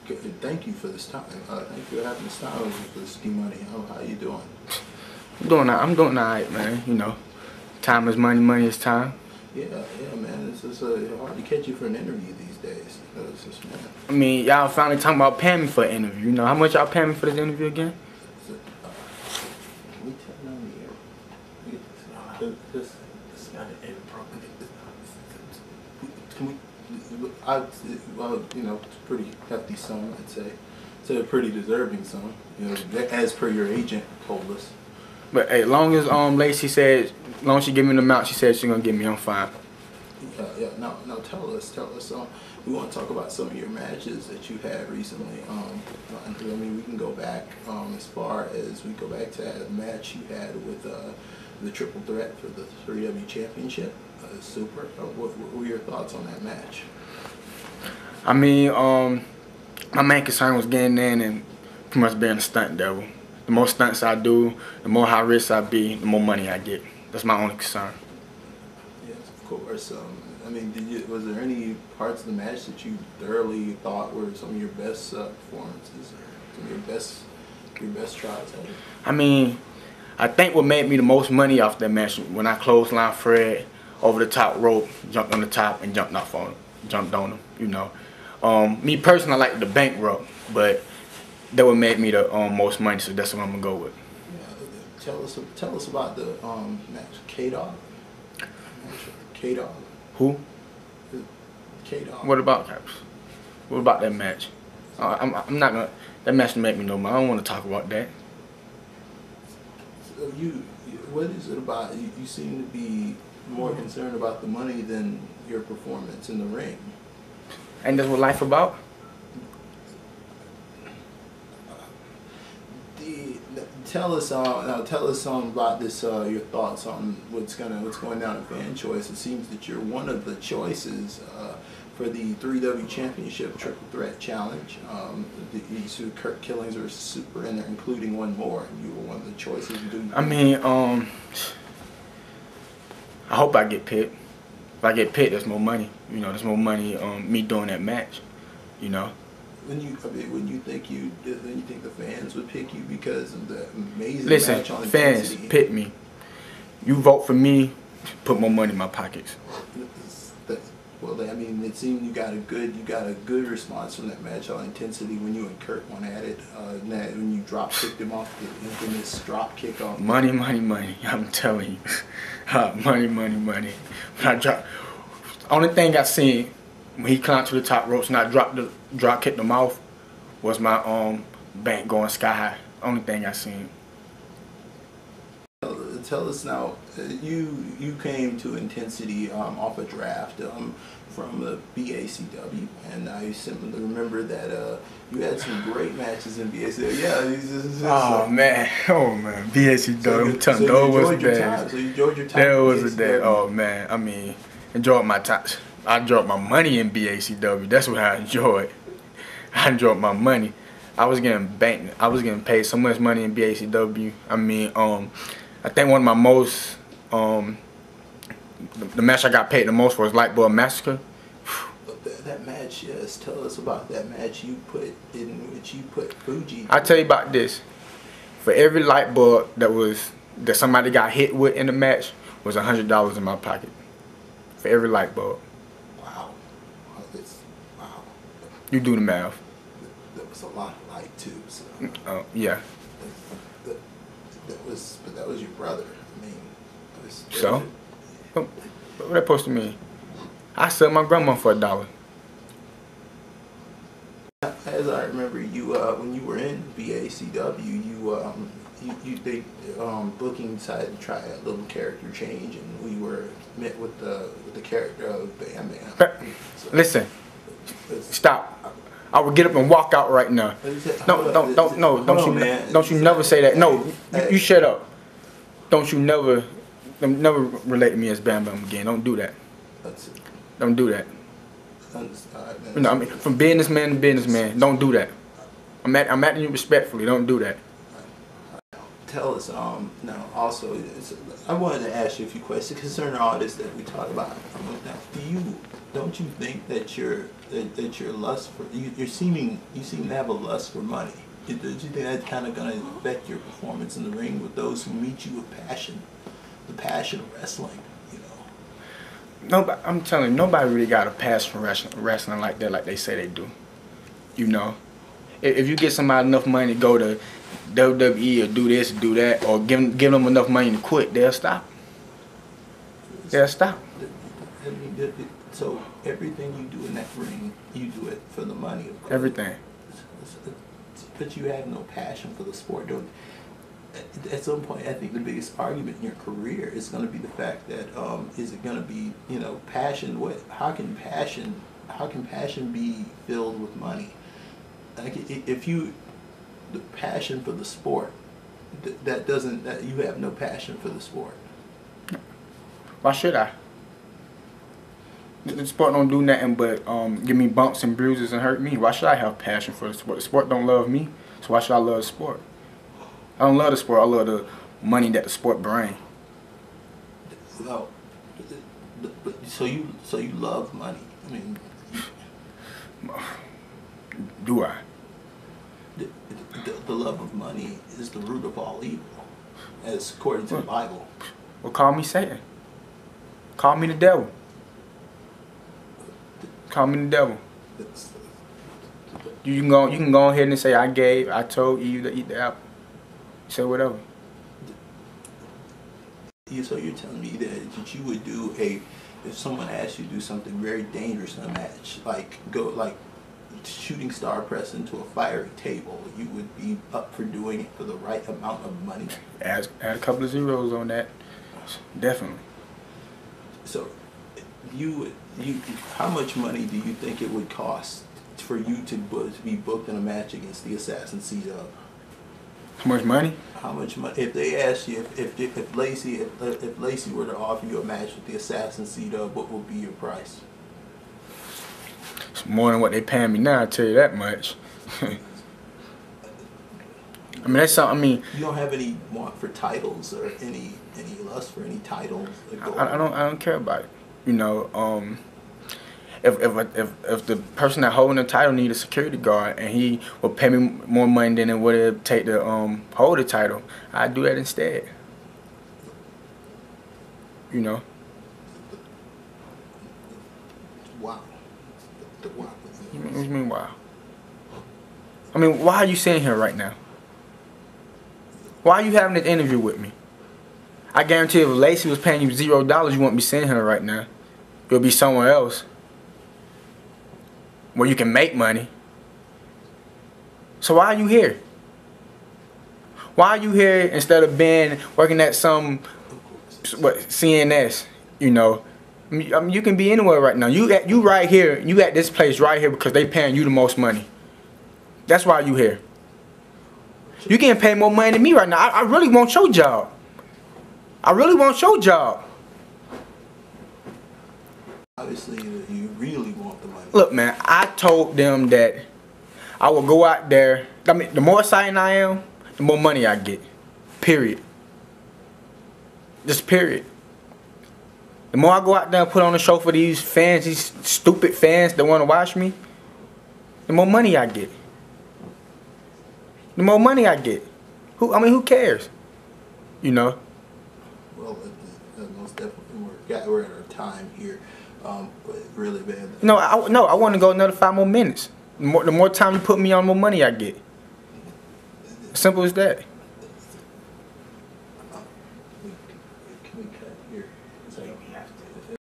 Thank you for this time. Thank you for having this time with this Ski Money. How you doing? I'm doing alright, man. You know, time is money, money is time. Yeah, man. It's just hard to catch you for an interview these days. Man. I mean, y'all finally talking about paying me for an interview. You know, how much y'all paying me for this interview again? Can we tell them here? This got an inappropriate. Can we? You know, it's a pretty hefty sum, I'd say. It's a pretty deserving sum, you know, as per your agent told us. But hey, long as Lacey said, long as she give me the amount she said she's gonna give me, I'm fine. Yeah. Now tell us. We want to talk about some of your matches that you had recently. I mean, we can go back as far as we go back to that match you had with the Triple Threat for the 3W Championship. Super. What were your thoughts on that match? I mean, my main concern was getting in and pretty much being a stunt devil. The more stunts I do, the more high risk I be, the more money I get. That's my only concern. Yes, of course. I mean, was there any parts of the match that you thoroughly thought were some of your best performances, or some of your best tries at it? I mean, I think what made me the most money off that match when I clothesline Fred over the top rope, jumped on the top and jumped on him. You know, me personally, I like the bank rope, but that would make me the most money, so that's what I'm gonna go with. Yeah, tell us about the match, K-Dog. K-Dog. Who? K-Dog. What about Caps? What about that match? I'm not gonna. That match didn't make me no money. I don't want to talk about that. So what is it about? You seem to be more concerned about the money than your performance in the ring. And that's what life about? Tell us about this. Your thoughts on what's going down in Fan Choice. It seems that you're one of the choices for the 3W Championship Triple Threat Challenge. These two Kurt Killings are super in there, including one more. You were one of the choices. I mean, I hope I get picked. If I get picked, there's more money. You know, there's more money me doing that match. You know. When you think the fans would pick you because of the amazing match on fans Intensity? Pick me. You vote for me, put more money in my pockets. Well, I mean, it seemed you got a good response from that match on Intensity when you and Kurt went at it. When you kicked him off the infamous drop kick off. Money, money, money. I'm telling you, money, money, money. When I only thing I seen when he climbed to the top ropes and I drop kicked him off was my bank going sky high. Only thing I seen. Tell us now, you came to Intensity off a draft from the BACW, and I simply remember that you had some great matches in BACW. Yeah, man, BACW. So you enjoyed your time. That was a day. Oh man, I mean, enjoyed my time. I enjoyed my money in BACW. That's what I enjoyed. I enjoyed my money. I was getting banked. I was getting paid so much money in BACW. I mean, I think one of my most, the match I got paid the most for was Light Bulb Massacre. That match, yes. Tell us about that match in which you put Fuji. I'll tell you about this. For every light bulb that somebody got hit with in the match was $100 in my pocket. For every light bulb. Wow. Wow. You do the math. That was a lot of light too. So. Yeah. That was your brother. I mean, so? What that supposed to mean? I sold my grandma for $1. As I remember, you when you were in BACW, they booking decided to try a little character change, and we were met with the character of Bam Bam. Listen, stop. I would get up and walk out right now. Don't you never say that. No, you shut up. Don't you never relate to me as Bam Bam again. Don't do that. Don't do that. You know, I mean, from businessman to businessman, don't do that. I'm asking you respectfully. Don't do that. tell us, now also, I wanted to ask you a few questions concerning all this that we talk about. Now, don't you think that your lust for, you seem to have a lust for money? Do you think that's kind of going to affect your performance in the ring with those who meet you with passion, the passion of wrestling, you know? No, I'm telling you, nobody really got a passion for wrestling like that, like they say they do. You know, if you get somebody enough money to go to WWE or do this, do that, or give them enough money to quit, they'll stop. They'll stop. I mean, so everything you do in that ring, you do it for the money, of course. Everything. But you have no passion for the sport. Don't. At some point, I think the biggest argument in your career is going to be the fact that is it going to be, you know, passion? What? How can passion be filled with money? Like if you, the passion for the sport, that you have no passion for the sport. Why should I? The sport don't do nothing but give me bumps and bruises and hurt me. Why should I have passion for the sport? The sport don't love me, so why should I love the sport? I don't love the sport. I love the money that the sport brings. Well, so you love money. I mean, do I? The love of money is the root of all evil, as according to the Bible. Well, call me Satan. Call me the devil. Call me the devil. You can go ahead and say I told Eve to eat the apple. Say whatever. So you're telling me that you would do if someone asked you to do something very dangerous in a match, like shooting star press into a fiery table, you would be up for doing it for the right amount of money? Add a couple of zeros on that. Definitely. So how much money do you think it would cost for you to be booked in a match against the Assassin C-Dub? How much money? How much money? If they asked you, if Lacey were to offer you a match with the Assassin C-Dub, what would be your price? It's more than what they paying me now. I tell you that much. I mean, that's something. I mean, you don't have any want for titles or any lust for any titles? I don't care about it. You know, if the person that holding the title need a security guard and he will pay me more money than it would take to hold the title, I'd do that instead. You know. Wow. Wow. What do you mean wow? I mean, why are you sitting here right now? Why are you having this interview with me? I guarantee if Lacey was paying you $0, you wouldn't be sitting here right now. You'll be somewhere else where you can make money. So why are you here? Why are you here instead of being working at some CNS? You know, I mean, you can be anywhere right now. You right here. You at this place right here because they paying you the most money. That's why you here. You can't pay more money than me right now. I really want your job. I really want your job. Obviously, you really want the money. Look, man, I told them that I will go out there. I mean, the more exciting I am, the more money I get. Period. Just period. The more I go out there and put on a show for these fans, these stupid fans that want to watch me, the more money I get. The more money I get. Who cares? You know? Well, most definitely we're at our time here. But really bad. No, I want to go another 5 more minutes. The more time you put me on, the more money I get. Simple as that.